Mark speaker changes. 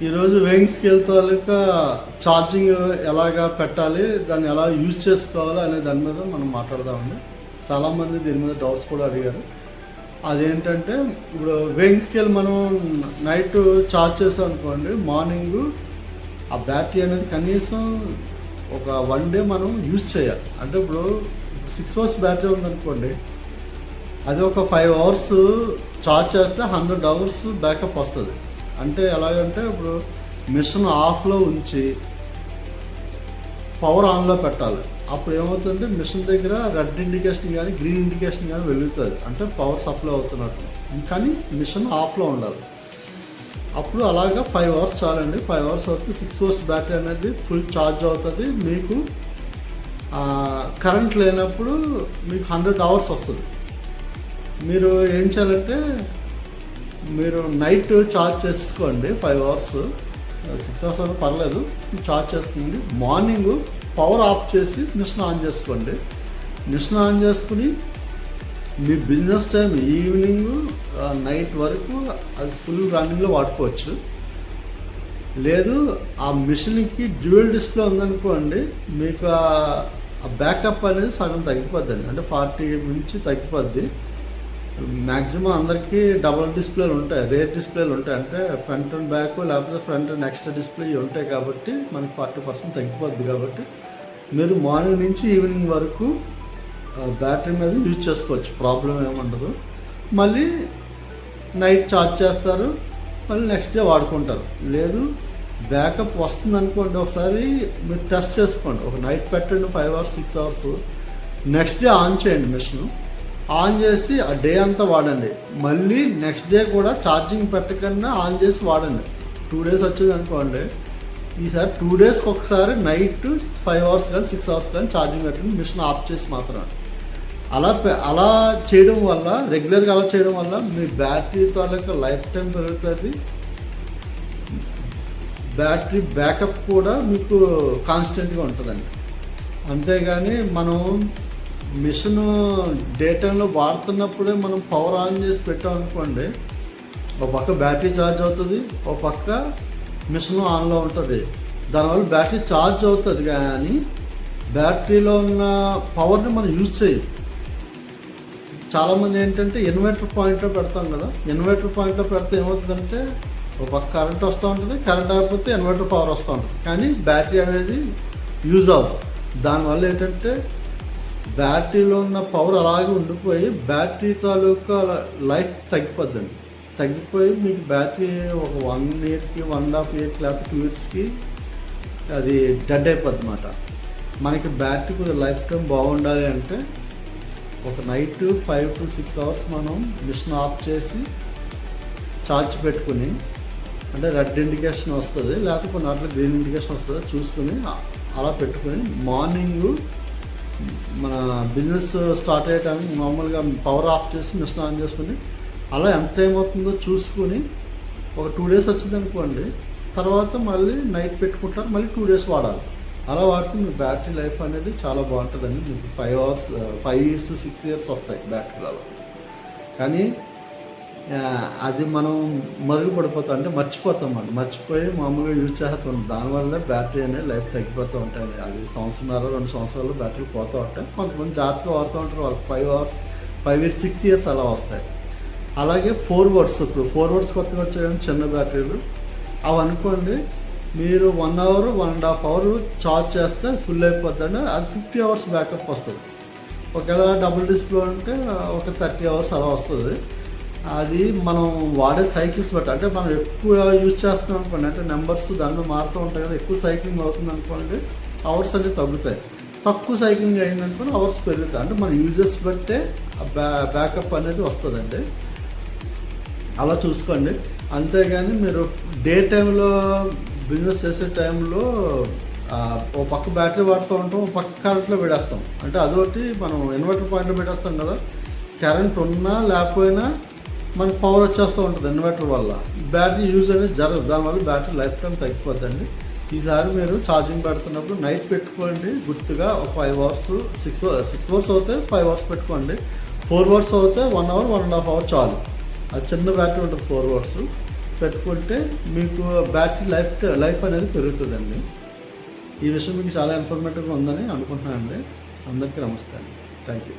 Speaker 1: ఈరోజు weighing scale తాలూకా charging ఎలాగా పెట్టాలి, దాన్ని ఎలా యూజ్ చేసుకోవాలి అనే దాని మీద మనం మాట్లాడదామండి. చాలామంది దీని మీద డౌట్స్ కూడా అడిగారు. అదేంటంటే ఇప్పుడు వేయింగ్ స్కేల్ మనం నైట్ ఛార్జ్ చేసాం అనుకోండి, మార్నింగ్ ఆ బ్యాటరీ అనేది కనీసం ఒక 1 డే మనం యూజ్ చేయాలి. అంటే ఇప్పుడు 6 అవర్స్ బ్యాటరీ ఉందనుకోండి, అది ఒక 5 అవర్స్ ఛార్జ్ చేస్తే 100 అవర్స్ బ్యాకప్ వస్తుంది. అంటే ఎలాగంటే ఇప్పుడు మిషన్ ఆఫ్లో ఉంచి పవర్ ఆన్లో పెట్టాలి. అప్పుడు ఏమవుతుందంటే మిషన్ దగ్గర రెడ్ ఇండికేషన్ కానీ గ్రీన్ ఇండికేషన్ కానీ వెలుగుతుంది, అంటే పవర్ సప్లై అవుతున్నట్టు. కానీ మిషన్ ఆఫ్లో ఉండాలి. అప్పుడు అలాగా 5 అవర్స్ చాలండి. 5 అవర్స్ అవుతుంది, 6 అవర్స్ బ్యాటరీ అనేది ఫుల్ ఛార్జ్ అవుతుంది. మీకు కరెంట్ లేనప్పుడు మీకు 100 అవర్స్ వస్తుంది. మీరు ఏం చేయాలంటే మీరు నైట్ ఛార్జ్ చేసుకోండి 5 అవర్స్, 6 అవర్స్ అయినా పర్లేదు, ఛార్జ్ చేసుకోండి. మార్నింగ్ పవర్ ఆఫ్ చేసి మిషన్ ఆన్ చేసుకోండి. మిషన్ ఆన్ చేసుకుని మీ బిజినెస్ టైం ఈవినింగ్ నైట్ వరకు అది ఫుల్ రన్నింగ్లో వాడుకోవచ్చు. లేదు ఆ మిషన్కి డ్యూయల్ డిస్ప్లే ఉందనుకోండి, మీకు ఆ బ్యాకప్ అనేది సగం తగ్గిపోద్దండి. అంటే 40 నుంచి తగ్గిపోద్ది. మ్యాక్సిమం అందరికీ డబుల్ డిస్ప్లేలు ఉంటాయి, రేర్ డిస్ప్లేలు ఉంటాయి. అంటే ఫ్రంట్ అండ్ బ్యాక్ లేకపోతే ఫ్రంట్ అండ్ ఎక్స్ట్రా డిస్ప్లే ఉంటాయి కాబట్టి మనకి 40% తగ్గిపోద్ది. కాబట్టి మీరు మార్నింగ్ నుంచి ఈవినింగ్ వరకు బ్యాటరీ మీద యూజ్ చేసుకోవచ్చు, ప్రాబ్లం ఏముండదు. మళ్ళీ నైట్ ఛార్జ్ చేస్తారు, మళ్ళీ నెక్స్ట్ డే వాడుకుంటారు. లేదు బ్యాకప్ వస్తుంది అనుకోండి, ఒకసారి మీరు టెస్ట్ చేసుకోండి. ఒక నైట్ పెట్టండి 5 hours 6 hours, next day on చేయండి మిషన్. ఆన్ చేసి ఆ డే అంతా వాడండి. మళ్ళీ నెక్స్ట్ డే కూడా ఛార్జింగ్ పెట్టకుండా ఆన్ చేసి వాడండి. 2 డేస్ వచ్చింది అనుకోండి, ఈసారి 2 డేస్కి ఒకసారి నైట్ 5 అవర్స్ కానీ 6 అవర్స్ కానీ ఛార్జింగ్ పెట్టండి, మిషన్ ఆఫ్ చేసి మాత్రం. అలా చేయడం వల్ల, రెగ్యులర్గా అలా చేయడం వల్ల మీ బ్యాటరీ తాలూకా లైఫ్ టైం పెరుగుతుంది. బ్యాటరీ బ్యాకప్ కూడా మీకు కాన్స్టెంట్గా ఉంటుందండి. అంతేగాని మనం మిషన్ డే టైంలో వాడుతున్నప్పుడే మనం పవర్ ఆన్ చేసి పెట్టామనుకోండి, ఒక పక్క బ్యాటరీ ఛార్జ్ అవుతుంది, ఒక పక్క మిషన్ ఆన్లో ఉంటుంది. దానివల్ల బ్యాటరీ ఛార్జ్ అవుతుంది కానీ బ్యాటరీలో ఉన్న పవర్ని మనం యూజ్ చేయం. చాలామంది ఏంటంటే ఇన్వర్టర్ పాయింట్లో పెడతాం కదా, ఇన్వర్టర్ పాయింట్లో పెడితే ఏమవుతుందంటే ఒక పక్క కరెంట్ వస్తూ ఉంటుంది, కరెంట్ అయిపోతే ఇన్వర్టర్ పవర్ వస్తూ ఉంటుంది, కానీ బ్యాటరీ అనేది యూజ్ అవ్వదు. దానివల్ల ఏంటంటే బ్యాటరీలో ఉన్న పవర్ అలాగే ఉండిపోయి బ్యాటరీ తాలూకా లైఫ్ తగ్గిపోద్దండి. తగ్గిపోయి మీకు బ్యాటరీ ఒక 1 ఇయర్కి 1.5 ఇయర్కి లేకపోతే 2 ఇయర్స్కి అది డెడ్ అయిపోద్ది అన్నమాట. మనకి బ్యాటరీ కొద్దిగా లైఫ్ టైం బాగుండాలి అంటే ఒక నైట్ 5 to 6 అవర్స్ మనం మిషన్ ఆఫ్ చేసి ఛార్జ్ పెట్టుకుని, అంటే రెడ్ ఇండికేషన్ వస్తుంది లేకపోతే కొన్ని వాటిలో గ్రీన్ ఇండికేషన్ వస్తుంది చూసుకుని అలా పెట్టుకుని మార్నింగ్ మన బిజినెస్ స్టార్ట్ అయ్యే టైం నార్మల్గా పవర్ ఆఫ్ చేసి మిషన్ ఆన్ చేసుకుని అలా ఎంత టైం అవుతుందో చూసుకుని ఒక 2 డేస్ వచ్చింది అనుకోండి, తర్వాత మళ్ళీ నైట్ పెట్టుకుంటారు, మళ్ళీ 2 డేస్ వాడాలి. అలా వాడితే మీ బ్యాటరీ లైఫ్ అనేది చాలా బాగుంటుందండి. మీకు 5 ఇయర్స్ 6 ఇయర్స్ వస్తాయి బ్యాటరీలలో. కానీ అది మనం మరుగుపడిపోతాం, అంటే మర్చిపోయి మామూలుగా యూజ్ చేస్తాం. దానివల్ల బ్యాటరీ అనేది లైఫ్ తగ్గిపోతూ ఉంటాయి. అది 1.5-2 సంవత్సరాలు బ్యాటరీ పోతూ ఉంటాయి. కొంతమంది జాగ్రత్తగా వాడుతూ ఉంటారు, వాళ్ళకి 5 ఇయర్స్ 6 ఇయర్స్ అలా వస్తాయి. అలాగే 4 వర్డ్స్, ఇప్పుడు 4 వర్డ్స్ కొత్తగా వచ్చాయని చిన్న బ్యాటరీలు అవి అనుకోండి, మీరు 1 అవర్ 1.5 అవర్ ఛార్జ్ చేస్తే ఫుల్ అయిపోద్దండి. అది 50 అవర్స్ బ్యాకప్ వస్తుంది. ఒకవేళ డబుల్ డిస్ప్లే అంటే ఒక 30 అవర్స్ అలా వస్తుంది. అది మనం వాడే సైకిల్స్ బట్టి, అంటే మనం ఎక్కువ యూజ్ చేస్తున్నాం అనుకోండి, అంటే నెంబర్స్ దాంట్లో మారుతూ ఉంటాయి కదా, ఎక్కువ సైక్లింగ్ అవుతుంది అనుకోండి అవర్స్ అనేవి తగ్గుతాయి. తక్కువ సైక్లింగ్ అయిందనుకోండి అవర్స్ పెరుగుతాయి. అంటే మన యూజెస్ బట్టే బ్యాకప్ అనేది వస్తుందండి. అలా చూసుకోండి. అంతేగాని మీరు డే టైంలో బిజినెస్ చేసే టైంలో ఒక పక్క బ్యాటరీ వాడుతూ ఉంటాం, ఒక పక్క కరెంట్లో పెట్టేస్తాం. అంటే అదొకటి మనం ఇన్వర్టర్ పాయింట్లో పెట్టేస్తాం కదా, కరెంట్ ఉన్నా లేకపోయినా మనకు పవర్ వచ్చేస్తూ ఉంటుంది ఇన్వర్టర్ వల్ల. బ్యాటరీ యూజ్ అనేది జరగదు, దానివల్ల బ్యాటరీ లైఫ్ టైం తగ్గిపోద్దండి. ఈసారి మీరు ఛార్జింగ్ పెడుతున్నప్పుడు నైట్ పెట్టుకోండి గుర్తుగా. ఒక 5 అవర్స్ 6 అవర్స్ అవుతే 5 అవర్స్ పెట్టుకోండి. 4 అవర్స్ అవుతే 1 అవర్ 1.5 అవర్ చాలు. అది చిన్న బ్యాటరీ ఉంటుంది 4 అవర్స్. పెట్టుకుంటే మీకు బ్యాటరీ లైఫ్ అనేది పెరుగుతుందండి. ఈ విషయం మీకు చాలా ఇన్ఫర్మేటివ్గా ఉందని అనుకుంటున్నానండి. అందరికీ నమస్తే అండి. Thank you.